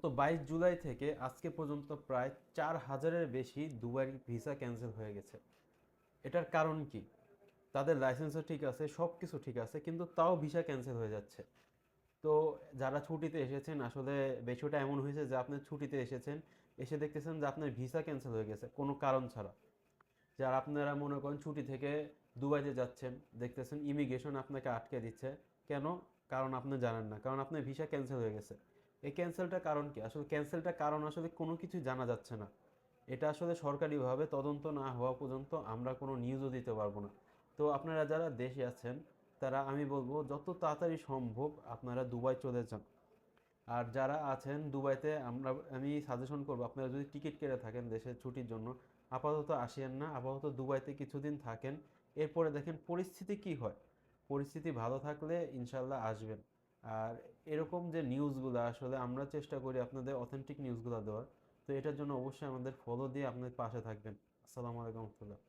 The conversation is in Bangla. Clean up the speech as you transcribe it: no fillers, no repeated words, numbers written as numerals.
তো 22 জুলাই থেকে আজকে পর্যন্ত প্রায় 4,000-এর বেশি দুবাইয়ের ভিসা ক্যান্সেল হয়ে গেছে। এটার কারণ কি? তাদের লাইসেন্সও ঠিক আছে, সব কিছু ঠিক আছে, কিন্তু তাও ভিসা ক্যান্সেল হয়ে যাচ্ছে। তো যারা ছুটিতে এসেছেন, আসলে বিষয়টা এমন হয়েছে যে আপনি ছুটিতে এসেছেন, এসে দেখতেছেন যে আপনার ভিসা ক্যান্সেল হয়ে গেছে কোনো কারণ ছাড়া। যারা আপনারা মনে করেন ছুটি থেকে দুবাইতে যাচ্ছেন, দেখতেছেন ইমিগ্রেশন আপনাকে আটকে দিচ্ছে। কেন? কারণ আপনি জানেন না, কারণ আপনার ভিসা ক্যান্সেল হয়ে গেছে। এই ক্যান্সেলটার কারণ কি? আসলে ক্যান্সেলটার কারণ আসলে কোনো কিছুই জানা যাচ্ছে না। এটা আসলে সরকারিভাবে তদন্ত না হওয়া পর্যন্ত আমরা কোনো নিউজও দিতে পারবো না। তো আপনারা যারা দেশে আছেন, তারা আমি বলবো যত তাড়াতাড়ি সম্ভব আপনারা দুবাই চলে যান। আর যারা আছেন দুবাইতে, আমি সাজেশন করবো, আপনারা যদি টিকিট কেটে থাকেন দেশের ছুটির জন্য, আপাতত আসিয়েন না, আপাতত দুবাইতে কিছুদিন থাকেন। এরপরে দেখেন পরিস্থিতি কি হয়। পরিস্থিতি ভালো থাকলে ইনশাল্লাহ আসবেন। আর এরকম যে নিউজগুলো, আসলে আমরা চেষ্টা করি আপনাদের অথেন্টিক নিউজগুলো দেওয়ার। তো এটার জন্য অবশ্যই আমাদের ফলো দিয়ে আপনাদের পাশে থাকবেন। আসসালামু আলাইকুম রহমতুল্লাহ।